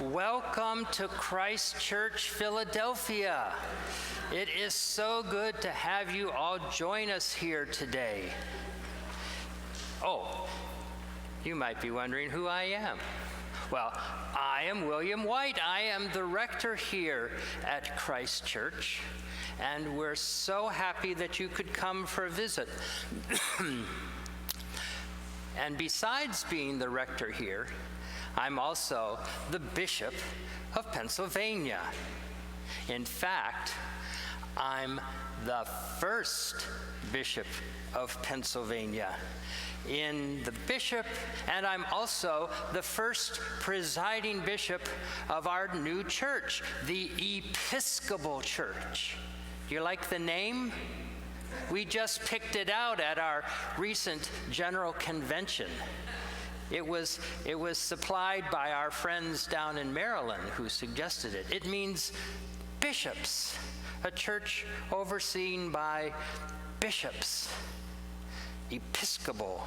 Welcome to Christ Church, Philadelphia. It is so good to have you all join us here today. Oh, you might be wondering who I am. Well, I am William White. I am the rector here at Christ Church, and we're so happy that you could come for a visit. And besides being the rector here, I'm also the Bishop of Pennsylvania. In fact, I'm the first Bishop of Pennsylvania in the bishop, and I'm also the first presiding bishop of our new church, the Episcopal Church. Do you like the name? We just picked it out at our recent General Convention. It was supplied by our friends down in Maryland who suggested it. It means bishops, a church overseen by bishops. Episcopal.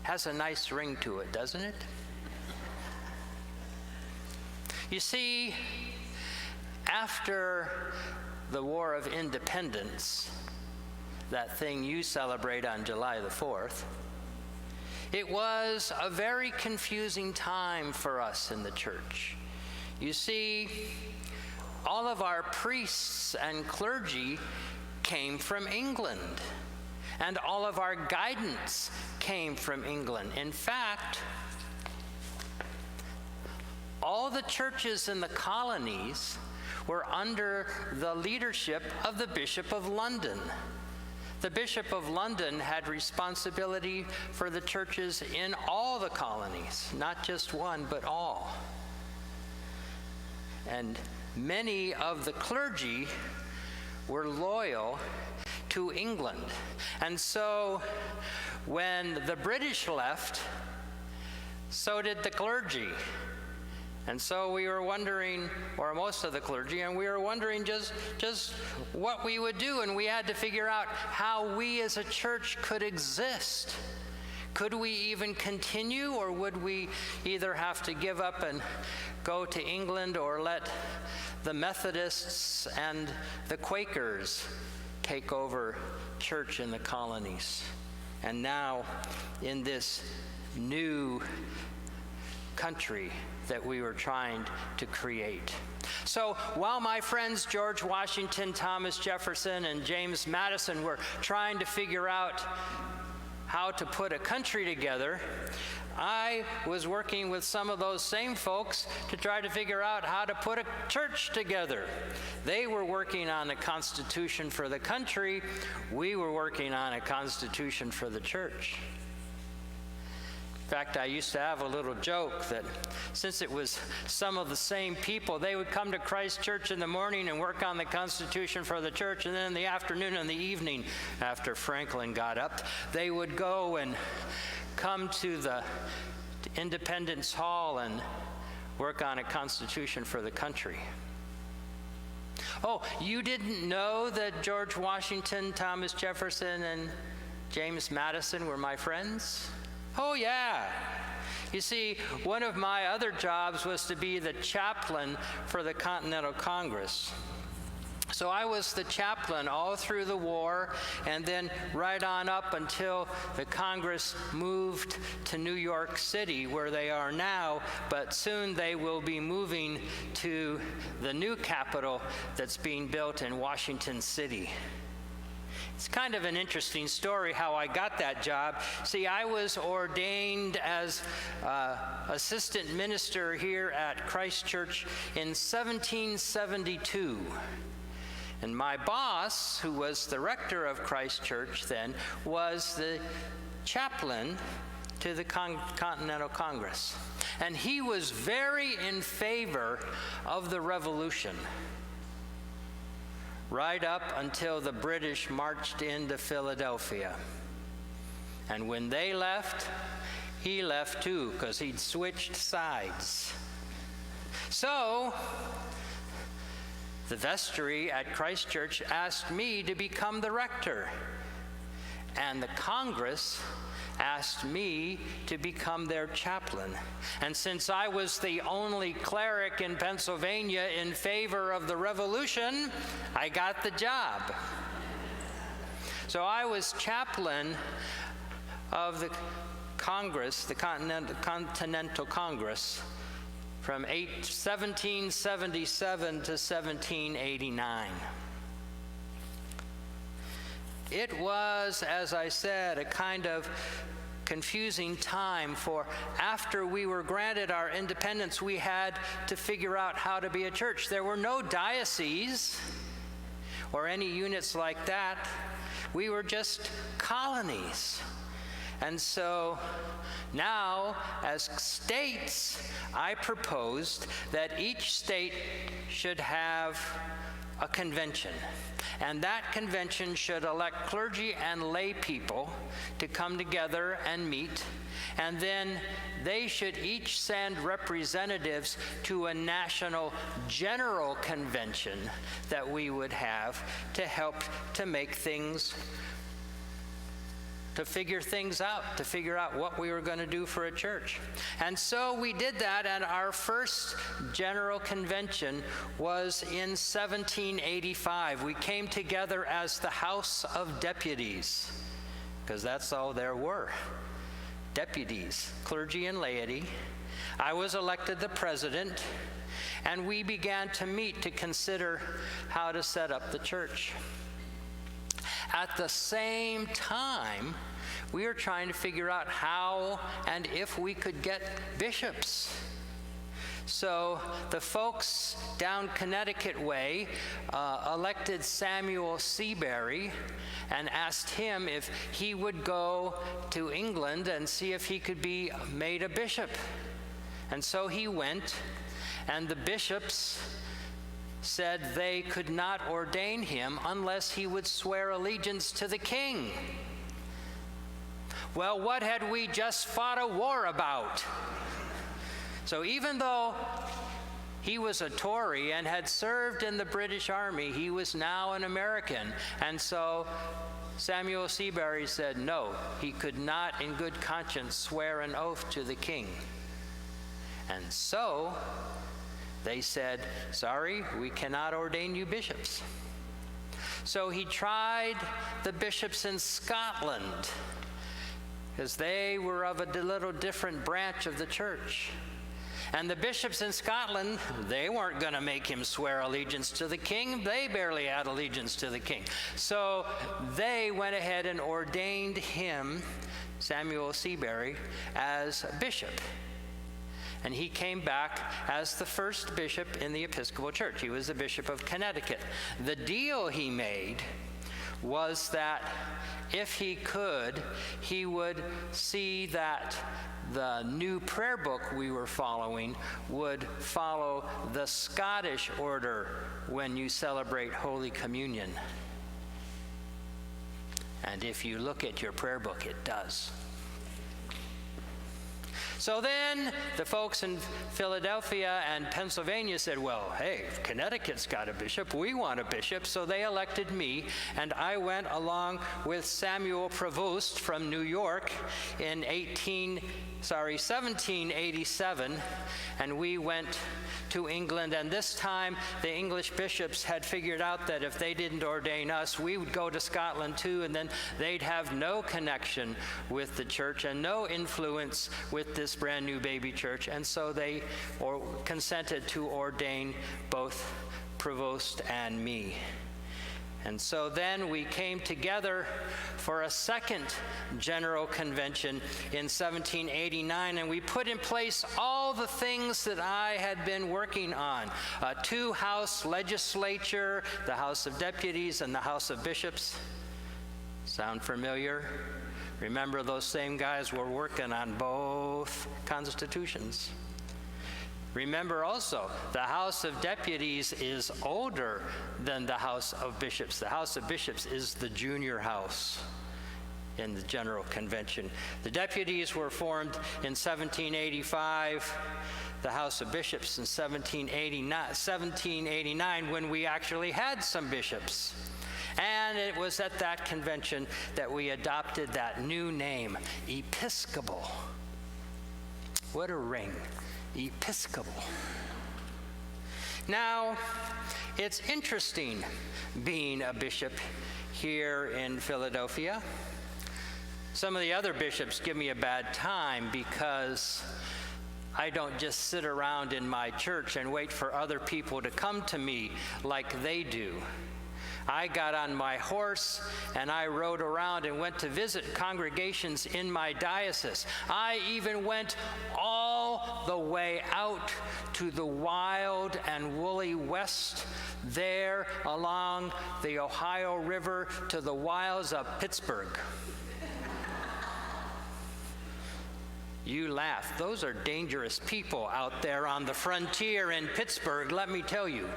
Has a nice ring to it, doesn't it? You see, after the War of Independence, that thing you celebrate on July the 4th, it was a very confusing time for us in the church. You see, all of our priests and clergy came from England, and all of our guidance came from England. In fact, all the churches in the colonies were under the leadership of the Bishop of London. The Bishop of London had responsibility for the churches in all the colonies, not just one, but all. And many of the clergy were loyal to England. And so when the British left, so did the clergy. And so we were wondering, or most of the clergy, and we were wondering just what we would do, and we had to figure out how we as a church could exist. Could we even continue, or would we either have to give up and go to England, or let the Methodists and the Quakers take over church in the colonies? And now, in this new country that we were trying to create. So while my friends George Washington, Thomas Jefferson, and James Madison were trying to figure out how to put a country together, I was working with some of those same folks to try to figure out how to put a church together. They were working on a constitution for the country. We were working on a constitution for the church. In fact, I used to have a little joke that since it was some of the same people, they would come to Christ Church in the morning and work on the Constitution for the church, and then in the afternoon and the evening, after Franklin got up, they would go and come to the Independence Hall and work on a Constitution for the country. Oh, you didn't know that George Washington, Thomas Jefferson, and James Madison were my friends? Oh, yeah. You see, one of my other jobs was to be the chaplain for the Continental Congress. So I was the chaplain all through the war, and then right on up until the Congress moved to New York City, where they are now, but soon they will be moving to the new Capitol that's being built in Washington City. It's kind of an interesting story how I got that job. See, I was ordained as assistant minister here at Christ Church in 1772. And my boss, who was the rector of Christ Church then, was the chaplain to the Continental Congress. And he was very in favor of the Revolution, right up until the British marched into Philadelphia. And when they left, he left too, because he'd switched sides. So the vestry at Christ Church asked me to become the rector. And the Congress asked me to become their chaplain. And since I was the only cleric in Pennsylvania in favor of the revolution, I got the job. So I was chaplain of the Congress, the Continental Congress, from 1777 to 1789. It was, as I said, a kind of confusing time, for after we were granted our independence, we had to figure out how to be a church. There were no dioceses or any units like that. We were just colonies. And so now, as states, I proposed that each state should have a convention. And that convention should elect clergy and lay people to come together and meet. And then they should each send representatives to a national general convention that we would have to help to make things, to figure things out, to figure out what we were going to do for a church. And so we did that, and our first general convention was in 1785. We came together as the House of Deputies, because that's all there were. Deputies, clergy and laity. I was elected the president, and we began to meet to consider how to set up the church. At the same time, we were trying to figure out how and if we could get bishops. So the folks down Connecticut way elected Samuel Seabury and asked him if he would go to England and see if he could be made a bishop. And so he went, and the bishops said they could not ordain him unless he would swear allegiance to the king. Well, what had we just fought a war about? So even though he was a Tory and had served in the British Army, he was now an American. And so Samuel Seabury said no, he could not in good conscience swear an oath to the king. And so they said, sorry, we cannot ordain you bishops. So he tried the bishops in Scotland, because they were of a little different branch of the church. And the bishops in Scotland, they weren't going to make him swear allegiance to the king. They barely had allegiance to the king. So they went ahead and ordained him, Samuel Seabury, as bishop. And he came back as the first bishop in the Episcopal Church. He was the Bishop of Connecticut. The deal he made was that if he could, he would see that the new prayer book we were following would follow the Scottish order when you celebrate Holy Communion. And if you look at your prayer book, it does. So then the folks in Philadelphia and Pennsylvania said, well, hey, Connecticut's got a bishop, we want a bishop. So they elected me, and I went along with Samuel Prevost from New York in 1787, and we went to England. And this time the English bishops had figured out that if they didn't ordain us, we would go to Scotland too, and then they'd have no connection with the church and no influence with this brand new baby church. And so they consented to ordain both Prevost and me. And so then we came together for a second general convention in 1789, and we put in place all the things that I had been working on. A two-house legislature, the House of Deputies and the House of Bishops. Sound familiar? Remember, those same guys were working on both constitutions. Remember also, the House of Deputies is older than the House of Bishops. The House of Bishops is the junior house in the General Convention. The deputies were formed in 1785, the House of Bishops in 1789, when we actually had some bishops. And And it was at that convention that we adopted that new name, Episcopal. What a ring, Episcopal. Now, it's interesting being a bishop here in Philadelphia. Some of the other bishops give me a bad time because I don't just sit around in my church and wait for other people to come to me like they do. I got on my horse and I rode around and went to visit congregations in my diocese. I even went all the way out to the wild and woolly west, there along the Ohio River to the wilds of Pittsburgh. You laugh. Those are dangerous people out there on the frontier in Pittsburgh, let me tell you.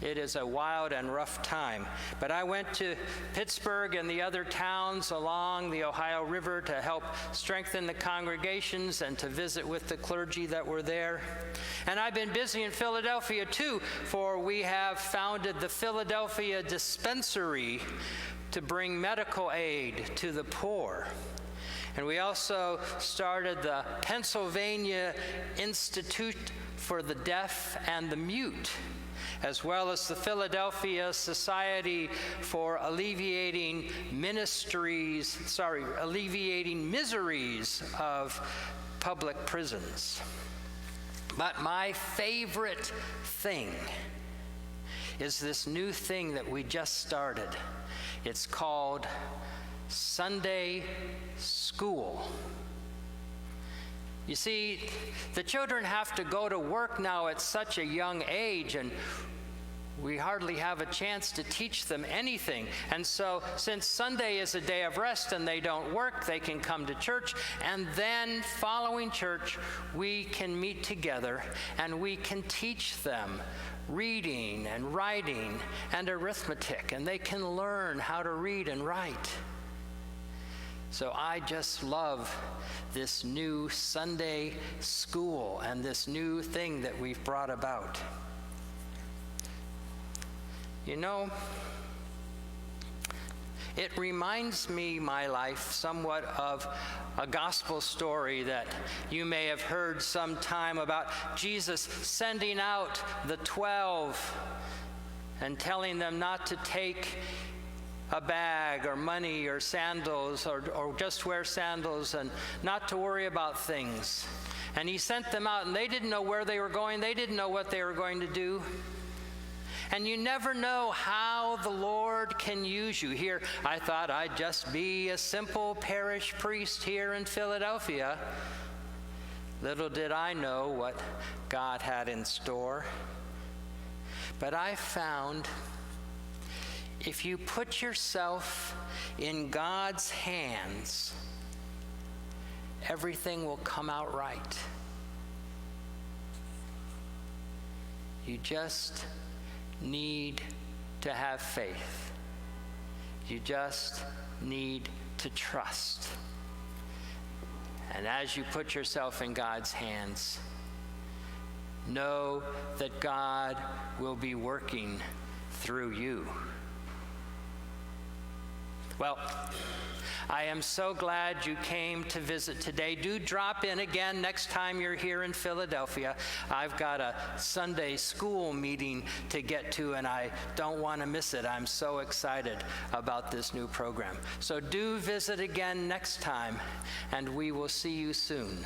It is a wild and rough time. But I went to Pittsburgh and the other towns along the Ohio River to help strengthen the congregations and to visit with the clergy that were there. And I've been busy in Philadelphia too, for we have founded the Philadelphia Dispensary to bring medical aid to the poor. And we also started the Pennsylvania Institute for the Deaf and the Mute, as well as the Philadelphia Society for alleviating miseries of public prisons. But my favorite thing is this new thing that we just started. It's called Sunday School. You see, the children have to go to work now at such a young age, and we hardly have a chance to teach them anything. And so, since Sunday is a day of rest and they don't work, they can come to church, and then following church, we can meet together and we can teach them reading and writing and arithmetic, and they can learn how to read and write. So I just love this new Sunday school and this new thing that we've brought about. You know, it reminds me, my life, somewhat of a gospel story that you may have heard sometime about Jesus sending out the 12 and telling them not to take a bag or money or sandals or just wear sandals and not to worry about things. And he sent them out and they didn't know where they were going. They didn't know what they were going to do. And you never know how the Lord can use you. Here, I thought I'd just be a simple parish priest here in Philadelphia. Little did I know what God had in store. But I found if you put yourself in God's hands, everything will come out right. You just need to have faith. You just need to trust. And as you put yourself in God's hands, know that God will be working through you. Well, I am so glad you came to visit today. Do drop in again next time you're here in Philadelphia. I've got a Sunday school meeting to get to, and I don't want to miss it. I'm so excited about this new program. So do visit again next time, and we will see you soon.